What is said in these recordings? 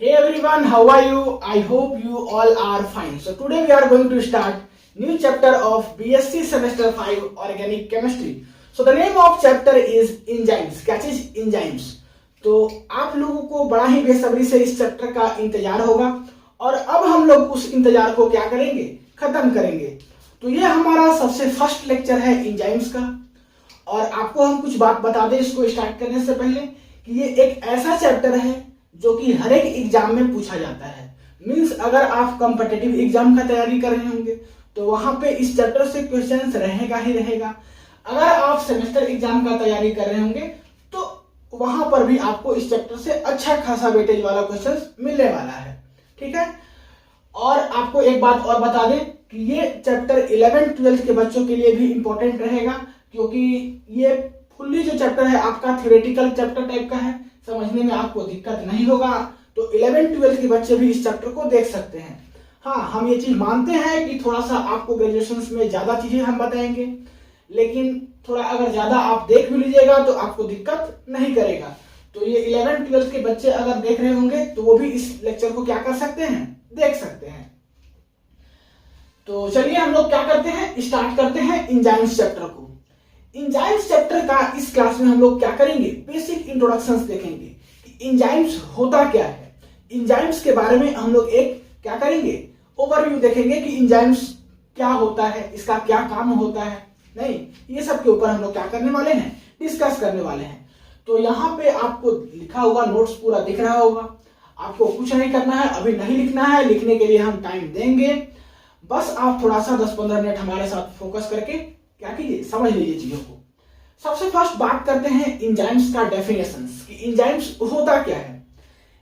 Hey everyone, how are you? I hope you all are fine. So today we are going to start new chapter of BSc semester 5 organic chemistry. So the name of chapter is enzymes. क्या चीज? enzymes. तो आप लोगों को बड़ा ही बेसब्री से इस चैप्टर का इंतजार होगा और अब हम लोग उस इंतजार को क्या करेंगे? खत्म करेंगे। तो ये हमारा सबसे फर्स्ट लेक्चर है एंजाइम्स का और आपको हम कुछ बात बता दें इसको स्टार्ट करने से पहले कि ये एक ऐसा चैप्टर है जो कि हर एक एग्जाम में पूछा जाता है। मींस अगर आप कॉम्पिटिटिव एग्जाम का तैयारी कर रहे होंगे तो वहां पे इस चैप्टर से क्वेश्चंस रहेगा ही रहेगा। अगर आप सेमेस्टर एग्जाम का तैयारी कर रहे होंगे तो वहां पर भी आपको इस चैप्टर से अच्छा खासा वेटेज वाला क्वेश्चंस मिलने वाला है। ठीक है, और आपको एक बात और बता दें कि ये चैप्टर 11th-12th के बच्चों के लिए भी इंपॉर्टेंट रहेगा क्योंकि ये फुल्ली जो चैप्टर है आपका थ्योरेटिकल चैप्टर टाइप का है, समझने में आपको दिक्कत नहीं होगा। तो 11th-12th के बच्चे भी इस चैप्टर को देख सकते हैं। हाँ, हम ये चीज मानते हैं कि थोड़ा सा आपको ग्रेजुएशन में ज्यादा चीजें हम बताएंगे, लेकिन थोड़ा अगर ज्यादा आप देख भी लीजिएगा तो आपको दिक्कत नहीं करेगा। तो ये 11th-12th के बच्चे अगर देख रहे होंगे तो वो भी इस लेक्चर को क्या कर सकते हैं? देख सकते हैं। तो चलिए हम लोग क्या करते हैं, स्टार्ट करते हैं एंजाइम्स चैप्टर को। एंजाइम्स चैप्टर का इस क्लास में हम लोग क्या करेंगे? बेसिक इंट्रोडक्शंस देखेंगे कि एंजाइम्स होता क्या है। एंजाइम्स के बारे में हम लोग एक क्या करेंगे? ओवरव्यू देखेंगे कि एंजाइम्स क्या होता है, इसका क्या काम होता है। नहीं, ये सब के ऊपर हम लोग क्या करने वाले हैं? डिस्कस करने वाले हैं। तो यहाँ पे आपको लिखा हुआ नोट्स पूरा दिख रहा होगा। आपको कुछ नहीं करना है, अभी नहीं लिखना है, लिखने के लिए हम टाइम देंगे। बस आप थोड़ा सा 10-15 मिनट हमारे साथ फोकस करके क्या कीजिए, समझ लीजिए चीजों को। सबसे फर्स्ट बात करते हैं एंजाइम्स का डेफिनेशंस कि एंजाइम्स होता क्या है।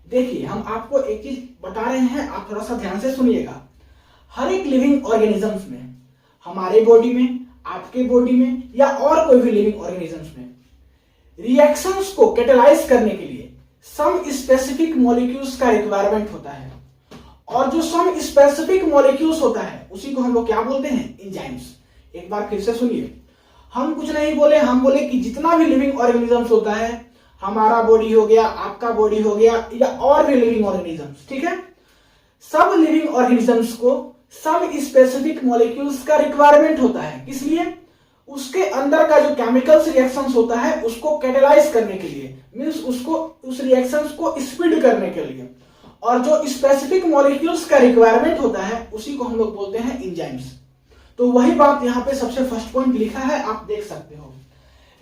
देखिए, हम आपको एक चीज बता रहे हैं, आप थोड़ा सा ध्यान से सुनिएगा। हर एक लिविंग ऑर्गेनिजम्स में, हमारे बॉडी में, आपके बॉडी में या और कोई भी लिविंग ऑर्गेनिजम्स में रिएक्शंस को कैटेलाइज करने के लिए सम स्पेसिफिक मॉलिक्यूल्स का रिक्वायरमेंट होता है और जो सम स्पेसिफिक मॉलिक्यूल्स होता है उसी को हम लोग क्या बोलते हैं? एंजाइम्स। एक बार फिर से सुनिए, हम कुछ नहीं बोले, हम बोले कि जितना भी लिविंग ऑर्गेनिजम्स होता है, हमारा बॉडी हो गया, आपका बॉडी हो गया या और भी लिविंग ऑर्गेनिजम्स, ठीक है, सब लिविंग ऑर्गेनिजम्स को सब स्पेसिफिक मॉलिक्यूल्स का रिक्वायरमेंट होता है। इसलिए उसके अंदर का जो केमिकल्स रिएक्शंस होता है उसको कैटेलाइज करने के लिए, मींस उसको उस रिएक्शंस को स्पीड करने के लिए, और जो स्पेसिफिक मॉलिक्यूल्स का रिक्वायरमेंट होता है उसी को हम लोग बोलते हैं एंजाइम्स। तो वही बात यहाँ पे सबसे फर्स्ट पॉइंट लिखा है, आप देख सकते हो।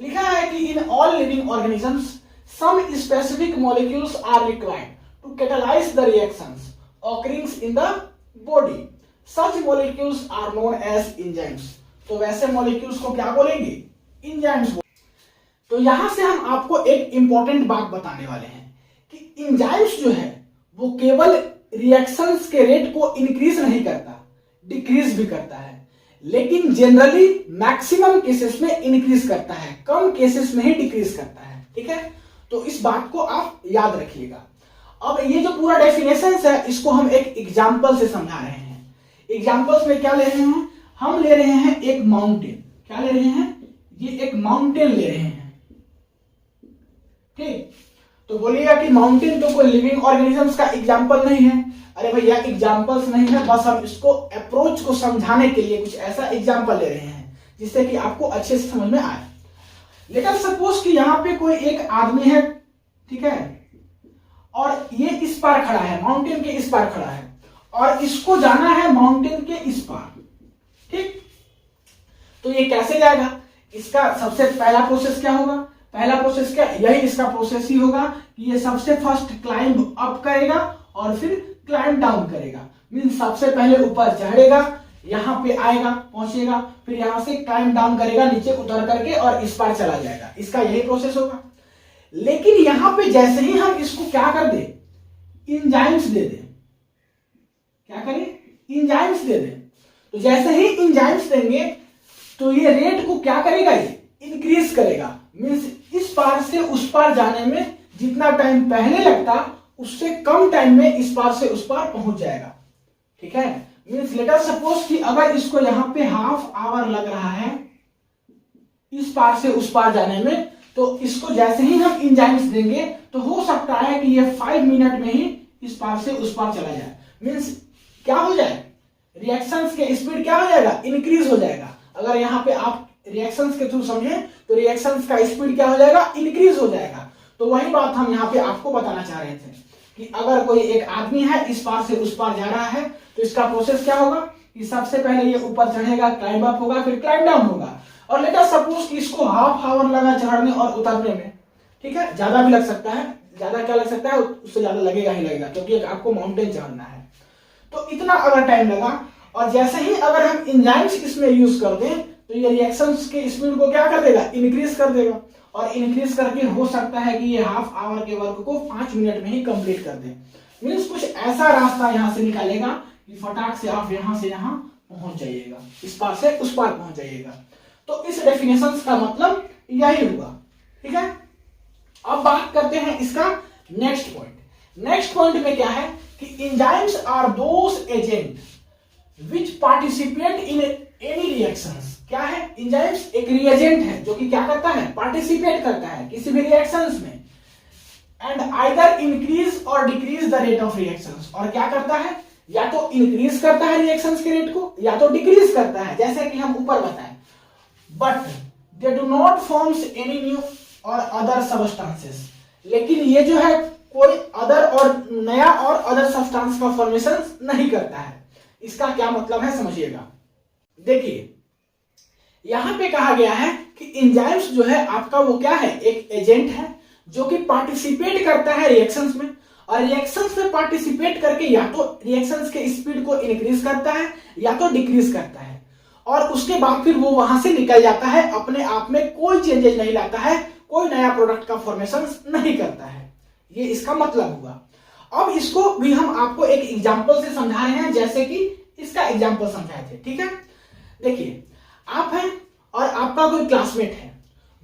लिखा है कि in all living organisms some specific molecules are required to catalyse the reactions occurring in the body. Such molecules are known as enzymes. तो वैसे मॉलिक्यूल्स को क्या बोलेंगे? एंजाइम्स। तो यहां से हम आपको एक इंपॉर्टेंट बात बताने वाले हैं कि एंजाइम्स जो है वो केवल रिएक्शंस के रेट को इंक्रीज नहीं करता, डिक्रीज भी करता है, लेकिन जनरली मैक्सिमम केसेस में इंक्रीज करता है, कम केसेस में ही डिक्रीज करता है। ठीक है, तो इस बात को आप याद रखिएगा। अब ये जो पूरा डेफिनेशन है इसको हम एक एग्जांपल से समझा रहे हैं। एग्जांपल्स में क्या ले रहे हैं? हम ले रहे हैं एक माउंटेन। क्या ले रहे हैं? ये एक माउंटेन ले रहे हैं। ठीक, तो बोलिएगा कि माउंटेन तो कोई लिविंग ऑर्गेनिजम्स का एग्जांपल नहीं है। अरे भैया, एग्जांपल्स नहीं है, बस हम इसको अप्रोच को समझाने के लिए कुछ ऐसा एग्जांपल ले रहे हैं जिससे कि आपको अच्छे से समझ में आए। लेकिन सपोज कि यहाँ पे कोई एक आदमी है, ठीक है, और ये इस पार खड़ा है, माउंटेन के इस पार खड़ा है और इसको जाना है माउंटेन के इस पार। ठीक, तो ये कैसे जाएगा? इसका सबसे पहला प्रोसेस क्या होगा? पहला प्रोसेस क्या? यही इसका प्रोसेस ही होगा कि ये सबसे फर्स्ट क्लाइंब अप करेगा और फिर क्लाइंब डाउन करेगा। मींस सबसे पहले ऊपर चढ़ेगा, यहां पे आएगा, पहुंचेगा, फिर यहां से क्लाइंब डाउन करेगा नीचे उतर करके और इस पार चला जाएगा। इसका यही प्रोसेस होगा। लेकिन यहां पे जैसे ही हम इसको क्या कर दे? एंजाइम्स दे दे। क्या करें? एंजाइम्स दे दे। तो जैसे ही एंजाइम्स देंगे तो ये रेट को क्या करेगा? ये इंक्रीज करेगा। मींस इस पार से उस पार जाने में जितना टाइम पहले लगता उससे कम टाइम में इस पार से उस पार पहुंच जाएगा। ठीक है, मींस लेट अस सपोज कि अगर इसको यहां पे हाफ आवर लग रहा है इस पार से उस पार जाने में, तो इसको जैसे ही हम एंजाइम्स देंगे तो हो सकता है कि ये 5 मिनट में ही इस पार से उस पार चला जाए, मीन्स क्या हो जाए, रिएक्शंस के स्पीड क्या हो जाएगा, इंक्रीज हो जाएगा। अगर यहाँ पे आप रिएक्शंस के थ्रू समझे तो रिएक्शंस का स्पीड क्या हो जाएगा, इंक्रीज हो जाएगा। तो वही बात हम यहाँ पे आपको बताना चाह रहे थे कि अगर कोई एक आदमी है इस पार से उस पार जा रहा है तो इसका प्रोसेस क्या होगा कि सबसे पहले ये ऊपर चढ़ेगा, क्लाइंब अप होगा, फिर क्लाइंब डाउन होगा। और लेट अस सपोज कि इसको हाफ आवर लगा चढ़ने और उतरने में, ठीक है, ज्यादा भी लग सकता है, ज्यादा क्या लग सकता है, उससे ज्यादा लगेगा ही लगेगा, क्योंकि आपको माउंटेन चढ़ना है। तो इतना अगर टाइम लगा और जैसे ही अगर हम एंजाइम्स इसमें यूज कर दें तो ये रिएक्शंस के स्पीड को क्या कर देगा, इंक्रीज कर देगा। और इंक्रीज करके हो सकता है कि ये हाफ आवर के वर्क को 5 मिनट में ही कंप्लीट कर दे। मीन्स कुछ ऐसा रास्ता यहाँ से निकालेगा कि फटाक से आप यहाँ से यहाँ पहुंच जाइएगा, इस पार से उस पार पहुंच जाइएगा। तो इस डेफिनेशन का मतलब यही हुआ, ठीक है। अब बात करते हैं इसका नेक्स्ट पॉइंट। नेक्स्ट पॉइंट में क्या है कि enzymes are those agent which participate in any reactions. क्या है, एंजाइम्स एक रिएजेंट है जो कि क्या करता है, पार्टिसिपेट करता है किसी भी रिएक्शंस में, एंड आइदर इंक्रीज और decrease the rate of reactions. और क्या करता है, या तो इंक्रीज करता है रिएक्शंस के रेट को या तो डिक्रीज करता है, जैसे कि हम ऊपर बताएं। But they do not forms any new और अदर सब्सटेंसेस। लेकिन ये जो है कोई अदर और नया और अदर सब्सटेंस का फॉर्मेशन नहीं करता है। इसका क्या मतलब है समझिएगा। देखिए यहां पे कहा गया है कि एंजाइम्स जो है आपका वो क्या है, एक एजेंट है जो कि पार्टिसिपेट करता है रिएक्शंस में, और रिएक्शंस में पार्टिसिपेट करके या तो रिएक्शंस के स्पीड को इंक्रीज करता है या तो डिक्रीज करता है, और उसके बाद फिर वो वहां से निकल जाता है, अपने आप में कोई चेंजेस नहीं लाता है, कोई नया प्रोडक्ट का फॉर्मेशन नहीं करता है। ये इसका मतलब हुआ। अब इसको भी हम आपको एक एग्जांपल से समझा रहे हैं, जैसे कि इसका एग्जांपल समझाए थे, ठीक है। देखिए आप हैं और आपका कोई क्लासमेट है,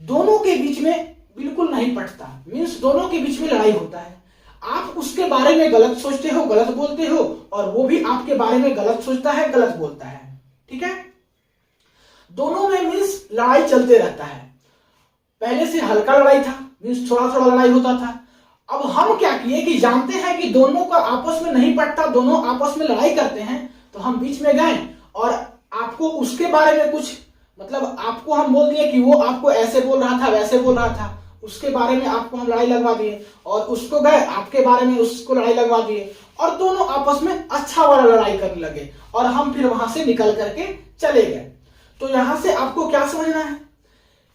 दोनों के बीच में बिल्कुल नहीं पटता, मीन्स दोनों के बीच में लड़ाई होता है। आप उसके बारे में गलत सोचते हो, गलत बोलते हो, और वो भी आपके बारे में गलत सोचता है, गलत बोलता है, ठीक है। दोनों में मीन्स लड़ाई चलते रहता है। पहले से हल्का लड़ाई था, मीन्स थोड़ा थोड़ा लड़ाई होता था। अब हम क्या किए कि जानते हैं कि दोनों का आपस में नहीं पटता, दोनों आपस में लड़ाई करते हैं, तो हम बीच में गए और आपको उसके बारे में कुछ मतलब आपको हम बोल दिए कि वो आपको ऐसे बोल रहा था, वैसे बोल रहा था, उसके बारे में आपको हम लड़ाई लगवा दिए, और उसको गए आपके बारे में उसको लड़ाई लगवा दिए, और दोनों आपस में अच्छा वाला लड़ाई करने लगे, और हम फिर वहां से निकल करके चले गए। तो यहां से आपको क्या समझना है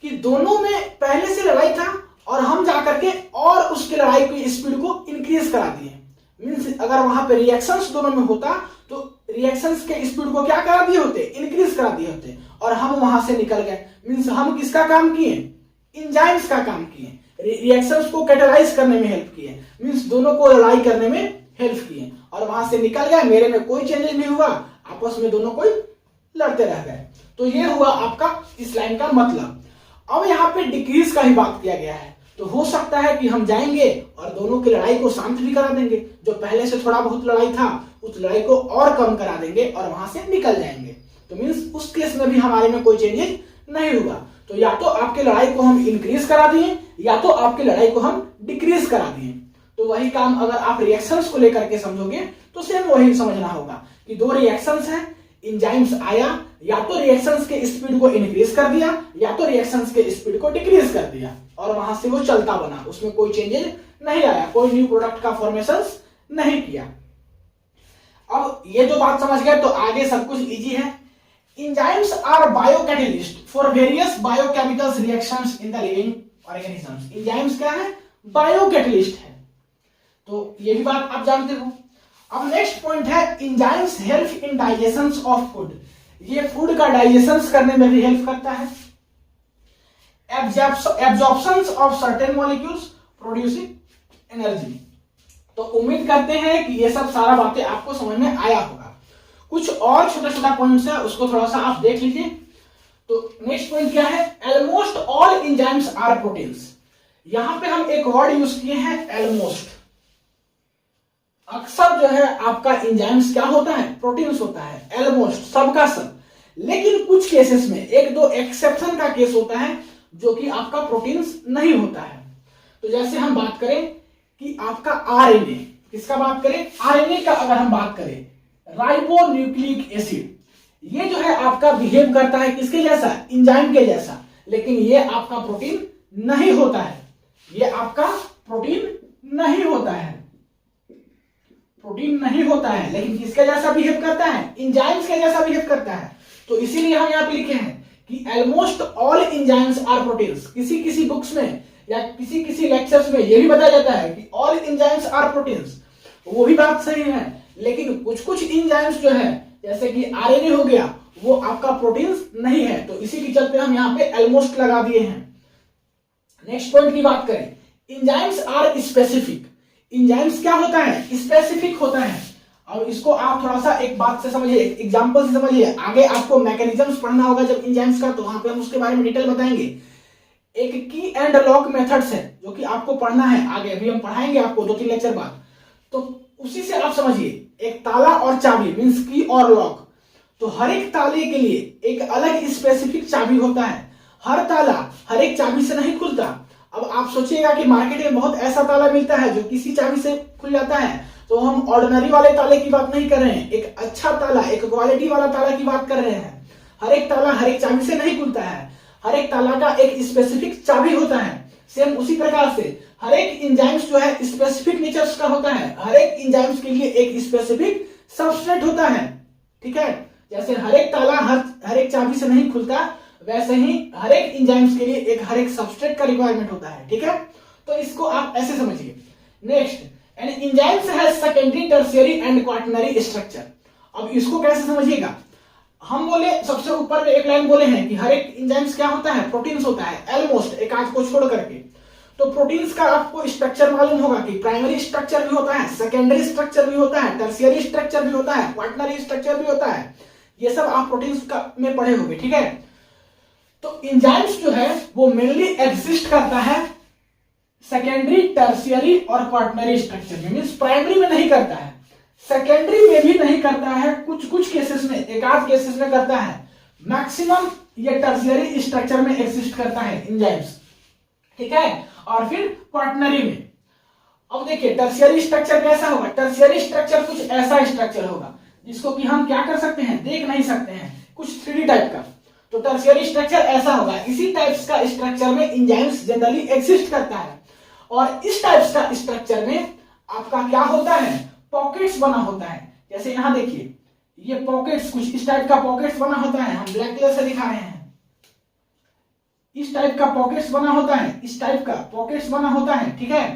कि दोनों में पहले से लड़ाई था और हम जाकर के और उसकी लड़ाई की स्पीड को इंक्रीज करा दिए। मीन्स अगर वहां पे रिएक्शंस दोनों में होता तो रिएक्शंस के स्पीड को क्या करा दिए होते, इंक्रीज करा दिए होते, और हम वहां से निकल गए। मीन्स हम किसका काम किए, एंजाइम्स का काम किए, रिएक्शंस को कैटेलाइज करने में हेल्प किए, मीन्स दोनों को लड़ाई करने में हेल्प किए, और वहां से निकल गए, मेरे में कोई चेंजेस नहीं हुआ, आपस में दोनों कोई लड़ते रह गए। तो ये हुआ आपका इस लाइन का मतलब। अब यहाँ पे डिक्रीज का ही बात किया गया है, तो हो सकता है कि हम जाएंगे और दोनों की लड़ाई को शांत भी करा देंगे, जो पहले से थोड़ा बहुत लड़ाई था उस लड़ाई को और कम करा देंगे और वहां से निकल जाएंगे। तो मीन्स उस केस में भी हमारे में कोई चेंजेस नहीं हुआ। तो या तो आपके लड़ाई को हम इंक्रीज करा दिए या तो आपकी लड़ाई को हम डिक्रीज करा दिए। तो वही काम अगर आप रिएक्शंस को लेकर के समझोगे तो सेम वही समझना होगा कि दो रिएक्शंस हैं, एंजाइम्स आया, या तो रिएक्शंस के स्पीड को इंक्रीज कर दिया या तो रिएक्शंस के स्पीड को डिक्रीज कर दिया, और वहां से वो चलता बना, उसमें कोई चेंजेस नहीं आया, कोई न्यू प्रोडक्ट का फॉर्मेशन नहीं किया। अब ये जो बात समझ गए तो आगे सब कुछ इजी है। Enzymes are biocatalyst for various biochemicals reactions in the living organisms. Enzymes क्या है, बायोकैटलिस्ट है, तो ये भी बात आप जानते हो। अब नेक्स्ट पॉइंट है enzymes help in digestion of food. ये फूड का डाइजेशन करने में भी हेल्प करता है। Absorption of certain molecules producing energy. तो उम्मीद करते हैं कि ये सब सारा बातें आपको समझ में आया होगा। कुछ और छोटा छोटा पॉइंट्स है, उसको थोड़ा सा आप देख लीजिए। तो नेक्स्ट पॉइंट क्या है, almost all enzymes are proteins. यहां पे हम एक वर्ड यूज किए हैं ऑलमोस्ट। अक्सर जो है आपका एंजाइम्स क्या होता है, प्रोटीन्स होता है, ऑलमोस्ट सबका सब। लेकिन कुछ केसेस में एक दो एक्सेप्शन का केस होता है जो कि आपका प्रोटीन्स नहीं होता है। तो जैसे हम बात करें कि आपका आरएनए, किसका बात करें, आरएनए का अगर हम बात करें, राइबोन्यूक्लिक एसिड, ये जो है आपका बिहेव करता है किसके जैसा, एंजाइम के जैसा, लेकिन ये आपका प्रोटीन नहीं होता है, ये आपका प्रोटीन नहीं होता है, प्रोटीन नहीं होता है, लेकिन किसके जैसा बिहेव करता है, एंजाइम्स के जैसा बिहेव करता है। तो इसीलिए हम यहाँ पे लिखे हैं कि almost all enzymes are proteins. किसी किसी बुक्स में या किसी किसी लेक्चर्स में ये भी बताया जाता है कि ऑल एंजाइम्स आर प्रोटीन्स, वो भी बात सही है, लेकिन कुछ कुछ एंजाइम्स जो है जैसे कि आरएनए हो गया, वो आपका प्रोटीन्स नहीं है, तो इसी के चलते हम यहाँ पे ऑलमोस्ट लगा दिए हैं। नेक्स्ट पॉइंट की बात करें, एंजाइम्स आर स्पेसिफिक। एंजाइम्स क्या होता है, स्पेसिफिक होता है। अब इसको आप थोड़ा सा एक बात से समझिए, एक एग्जांपल से समझिए, आगे आपको मैकेनिज्म्स पढ़ना होगा जब एंजाइम्स का, तो वहां पे हम उसके बारे में डिटेल बताएंगे। एक की एंड लॉक मेथड्स है जो कि आपको पढ़ना है आगे, अभी हम पढ़ाएंगे आपको 2-3 लेक्चर बाद, तो उसी से आप समझिए। एक ताला और चाबी मींस की और लॉक, तो हर एक ताले के लिए एक अलग स्पेसिफिक चाबी होता है। हर ताला हर एक चाबी से नहीं खुलता। अब आप सोचिएगा कि मार्केट में बहुत ऐसा ताला मिलता है जो किसी चाबी से खुल जाता है, तो हम ऑर्डिनरी वाले ताले की बात नहीं कर रहे हैं, एक अच्छा ताला, एक क्वालिटी वाला ताला की बात कर रहे हैं। हर एक ताला हर एक चाबी से नहीं खुलता है, हर एक ताला का एक स्पेसिफिक चाबी होता है। सेम उसी प्रकार से हर एक एंजाइम्स जो है स्पेसिफिक नेचर्स का होता है, हर एक एंजाइम्स के लिए एक स्पेसिफिक सबस्ट्रेट होता है, ठीक है। जैसे हर एक ताला हर एक चाबी से नहीं खुलता, वैसे ही हर एक एंजाइम्स के लिए हर एक सबस्ट्रेट का रिक्वायरमेंट होता है, ठीक है। तो इसको आप ऐसे समझिए। Next, an enzymes has secondary, tertiary and quaternary structure. अब इसको कैसे समझिएगा, हम बोले सबसे ऊपर में एक लाइन बोले हैं कि हर एक एंजाइम्स क्या होता है, प्रोटीन्स होता है, ऑलमोस्ट एक आध को छोड़ करके। तो प्रोटीन्स का आपको स्ट्रक्चर मालूम होगा कि प्राइमरी स्ट्रक्चर भी होता है, सेकेंडरी स्ट्रक्चर भी होता है, टर्शियरी स्ट्रक्चर भी होता है, क्वाटरनरी स्ट्रक्चर भी होता है। ये सब आप प्रोटीन्स का में पढ़े होंगे, ठीक है। तो एंजाइम्स जो है वो मेनली एग्जिस्ट करता है सेकेंडरी, टर्शियरी और क्वाटरनरी स्ट्रक्चर में, मींस प्राइमरी में नहीं करता है, सेकेंडरी में भी नहीं करता है, कुछ कुछ केसेस में, एक आध केसेस में करता है। मैक्सिमम ये टर्शियरी स्ट्रक्चर में एग्जिस्ट करता है एंजाइम्स, ठीक है। और फिर क्वाटरनरी में, अब देखिए टर्शियरी स्ट्रक्चर कैसा होगा, टर्शियरी स्ट्रक्चर कुछ ऐसा स्ट्रक्चर होगा जिसको कि हम क्या कर सकते हैं, देख नहीं सकते हैं, कुछ 3D टाइप का। तो टर्शियरी स्ट्रक्चर ऐसा होगा, इसी टाइप्स का स्ट्रक्चर में एंजाइम्स जनरली एग्जिस्ट करता है। और इस टाइप्स का स्ट्रक्चर में आपका क्या होता है, पॉकेट्स बना होता है। जैसे यहां देखिए ये पॉकेट्स, कुछ इस टाइप का पॉकेट्स बना होता है, हम ब्लैक कलर से दिखा रहे हैं। इस टाइप का पॉकेट्स बना होता है, इस टाइप का पॉकेट्स बना होता है, ठीक है।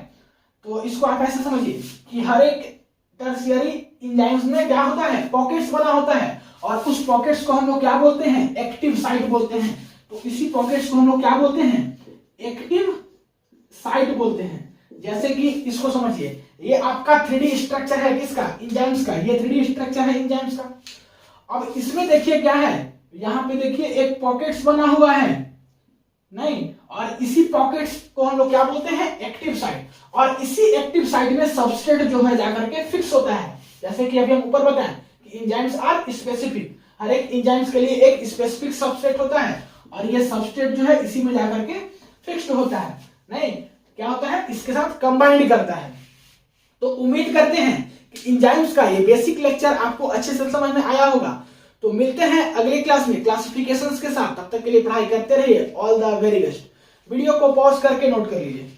तो इसको आप ऐसे समझिए कि हर एक टर्शियरी एंजाइम्स में क्या होता है, पॉकेट्स बना होता है, और उस पॉकेट्स को हम लोग क्या बोलते हैं, एक्टिव साइट बोलते हैं। तो इसी पॉकेट्स को हम लोग क्या बोलते हैं, एक्टिव साइट बोलते हैं। जैसे कि इसको समझिए, ये आपका 3D स्ट्रक्चर है किसका, एंजाइम्स का, ये 3D स्ट्रक्चर है एंजाइम्स का। अब इसमें देखिए क्या है, यहां पे देखिए एक पॉकेट्स बना हुआ है, नहीं, और इसी पॉकेट्स को हम लोग क्या बोलते हैं, एक्टिव साइट। और इसी एक्टिव साइट में सबस्ट्रेट जो है जाकर के फिक्स होता है। जैसे कि अभी हम ऊपर बताएं कि एंजाइम्स आर स्पेसिफिक, हर एक एंजाइम्स के लिए एक स्पेसिफिक सबस्ट्रेट होता है, और ये सबस्ट्रेट जो है इसी में जाकर के फिक्स्ड होता है, नहीं क्या होता है, इसके साथ कंबाइंड करता है। तो उम्मीद करते हैं कि एंजाइम्स का ये बेसिक लेक्चर आपको अच्छे से समझ में आया होगा। तो मिलते हैं अगले क्लास में क्लासिफिकेशंस के साथ, तब तक के लिए पढ़ाई करते रहिए। All the very best. Video को पॉज करके नोट कर लीजिए।